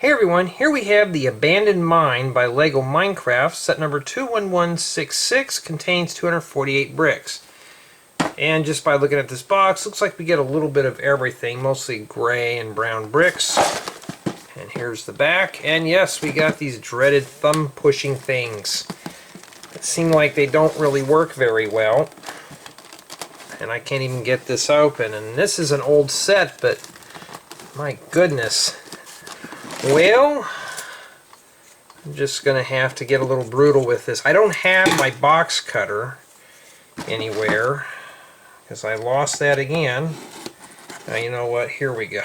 Hey everyone, here we have the Abandoned Mine by LEGO Minecraft. Set number 21166 contains 248 bricks. And just by looking at this box, looks like we get a little bit of everything, mostly gray and brown bricks. And here's the back. And yes, we got these dreaded thumb pushing things that seem like they don't really work very well. And I can't even get this open. And this is an old set, but my goodness. Well, I'm just going to have to get a little brutal with this. I don't have my box cutter anywhere because I lost that again. Now you know what, here we go.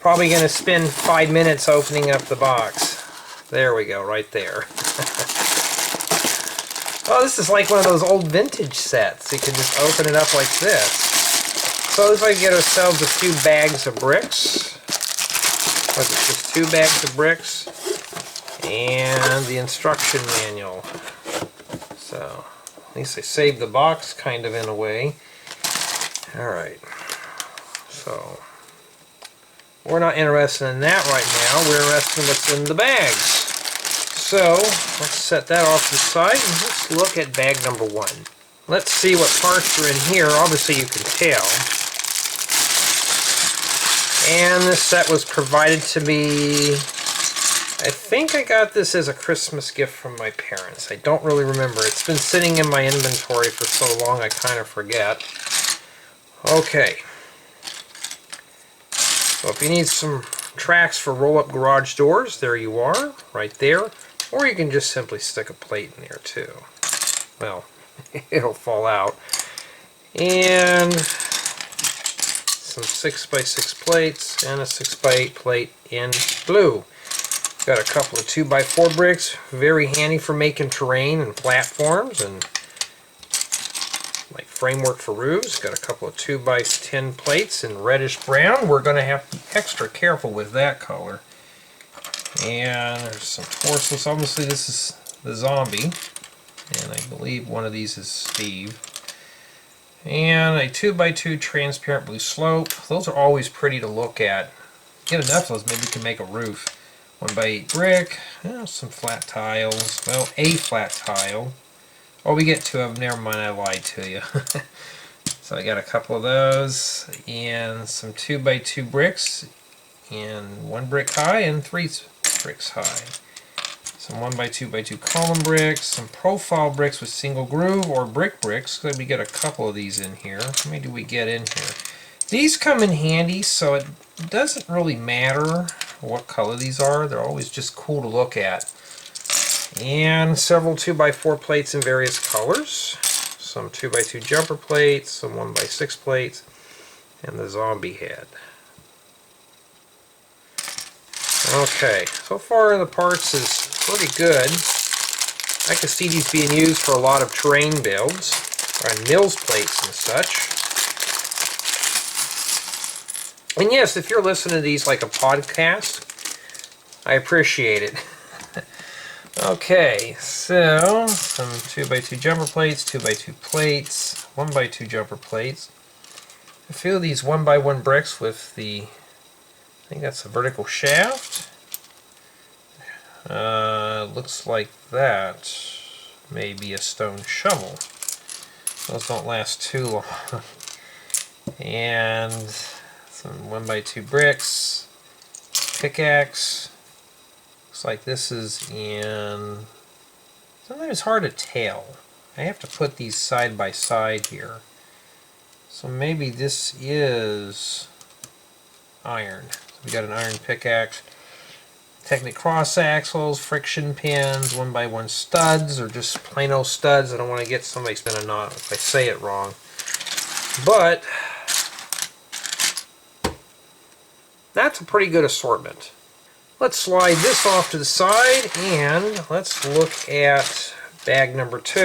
Probably going to spend 5 minutes opening up the box. There we go, right there. Oh, this is like one of those old vintage sets. You can just open it up like this. So it looks like we get ourselves a few bags of bricks. Was it just 2 bags of bricks and the instruction manual. So at least I saved the box kind of in a way. Alright, so we're not interested in that right now. We're interested in what's in the bags. So let's set that off to the side and let's look at bag number 1. Let's see what parts are in here. Obviously you can tell. And this set was provided to me, I think I got this as a Christmas gift from my parents. I don't really remember. It's been sitting in my inventory for so long I kind of forget. Okay. So if you need some tracks for roll-up garage doors, there you are, right there. Or you can just simply stick a plate in there too. Well, it'll fall out. And some 6x6 plates and a 6x8 plate in blue. Got a couple of 2x4 bricks, very handy for making terrain and platforms and like framework for roofs. Got a couple of 2x10 plates in reddish brown. We're going to have to be extra careful with that color. And there's some torsos. Obviously this is the zombie, and I believe one of these is Steve. And a 2x2 transparent blue slope. Those are always pretty to look at. Get enough of those, maybe we can make a roof. 1x8 brick. Some flat tiles. Well, a flat tile. Oh, we get 2 of them. Never mind, I lied to you. So I got a couple of those. And some 2x2 bricks. And 1 brick high and 3 bricks high. Some 1x2x2 column bricks, some profile bricks with single groove or brick bricks. So we get a couple of these in here. How many do we get in here? These come in handy, so it doesn't really matter what color these are. They're always just cool to look at. And several 2x4 plates in various colors. Some 2x2 jumper plates, some 1x6 plates, and the zombie head. Okay, so far the parts is pretty good. I can see these being used for a lot of terrain builds, and mills plates and such. And yes, if you're listening to these like a podcast, I appreciate it. Okay, so some 2x2 jumper plates, 2x2 plates, 1x2 jumper plates. A few of these 1x1 bricks with the, I think that's a vertical shaft. Looks like that may be a stone shovel. Those don't last too long. And some 1x2 bricks, pickaxe. Looks like this is in, sometimes it's hard to tell. I have to put these side by side here. So maybe this is iron. So we got an iron pickaxe. Technic cross axles, friction pins, 1x1 studs, or just plain old studs. I don't want to get somebody spin a knot if I say it wrong. But that's a pretty good assortment. Let's slide this off to the side and let's look at bag number 2.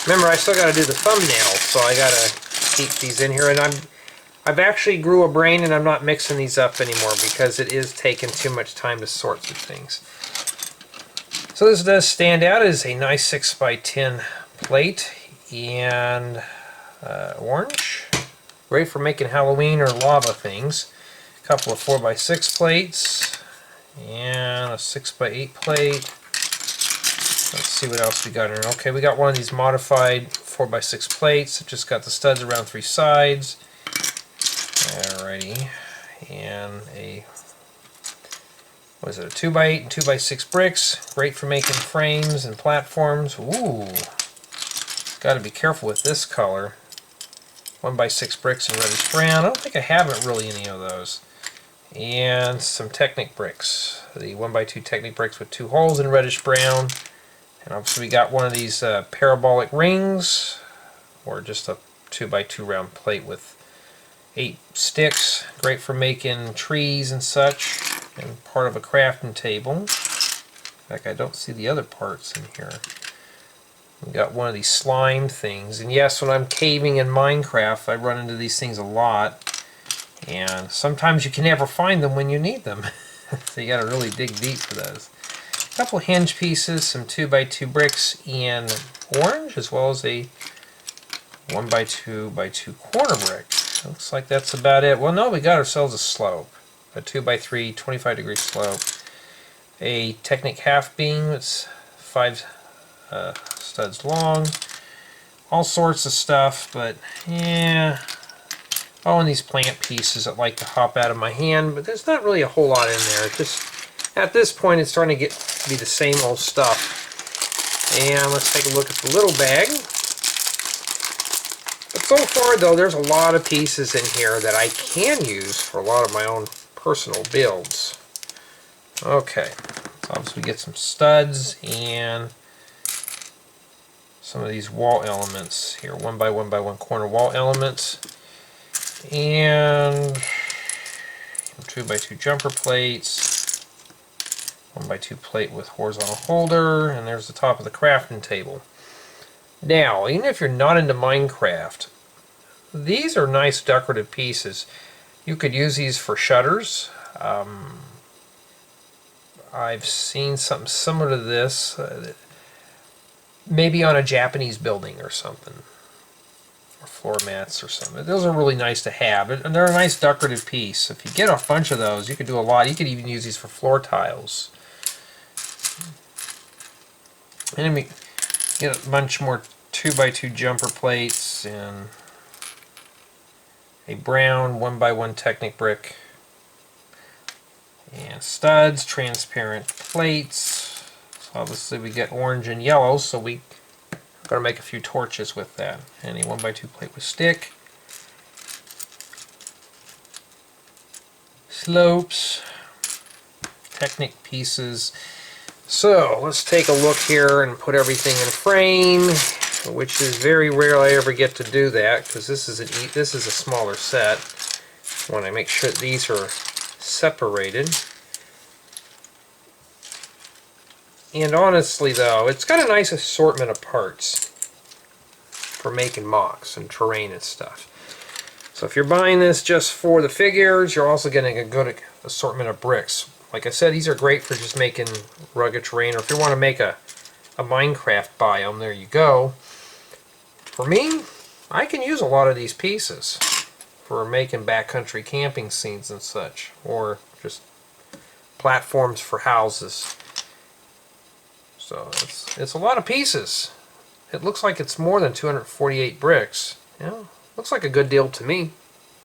Remember, I still got to do the thumbnail, so I got to keep these in here. And I've actually grew a brain and I'm not mixing these up anymore because it is taking too much time to sort through things. So this does stand out as a nice 6x10 plate in orange. Great for making Halloween or lava things. A couple of 4x6 plates and a 6x8 plate. Let's see what else we got in here. Okay, we got one of these modified 4x6 plates. It just got the studs around 3 sides. Alrighty. And a, what is it, a 2x8 and 2x6 bricks. Great for making frames and platforms. Ooh. Got to be careful with this color. 1x6 bricks in reddish brown. I don't think I have really any of those. And some Technic bricks. The 1x2 Technic bricks with 2 holes in reddish brown. And obviously we got one of these parabolic rings, or just a 2x2 round plate with 8 sticks. Great for making trees and such, and part of a crafting table. In fact, I don't see the other parts in here. We got one of these slime things, and yes, when I'm caving in Minecraft, I run into these things a lot, and sometimes you can never find them when you need them. So you got to really dig deep for those. A couple hinge pieces, some 2x2 bricks in orange, as well as a 1x2x2 corner brick. Looks like that's about it. Well, no, we got ourselves a slope, a 2x3 25-degree slope, a Technic half beam. It's 5 studs long, all sorts of stuff, but yeah. Oh, and these plant pieces that like to hop out of my hand, but there's not really a whole lot in there. Just at this point, it's starting to get to be the same old stuff. And let's take a look at the little bag. But so far, though, there's a lot of pieces in here that I can use for a lot of my own personal builds. Okay, so obviously we get some studs and some of these wall elements here, 1x1x1 corner wall elements, and 2x2 jumper plates, 1x2 plate with horizontal holder, and there's the top of the crafting table. Now, even if you're not into Minecraft, these are nice decorative pieces. You could use these for shutters. I've seen something similar to this, maybe on a Japanese building or something, or floor mats or something. Those are really nice to have, and they're a nice decorative piece. If you get a bunch of those, you could do a lot. You could even use these for floor tiles. And then we get a bunch more 2x2 jumper plates and a brown 1x1 Technic brick and studs, transparent plates. So obviously we get orange and yellow, so we got to make a few torches with that. And a 1x2 plate with stick, slopes, Technic pieces. So let's take a look here and put everything in frame, which is very rare I ever get to do that, because this is a smaller set. I want to make sure that these are separated. And honestly, though, it's got a nice assortment of parts for making MOCs and terrain and stuff. So if you're buying this just for the figures, you're also getting a good assortment of bricks. Like I said, these are great for just making rugged terrain, or if you want to make a Minecraft biome, there you go. For me, I can use a lot of these pieces for making backcountry camping scenes and such, or just platforms for houses. So it's a lot of pieces. It looks like it's more than 248 bricks. Yeah, looks like a good deal to me.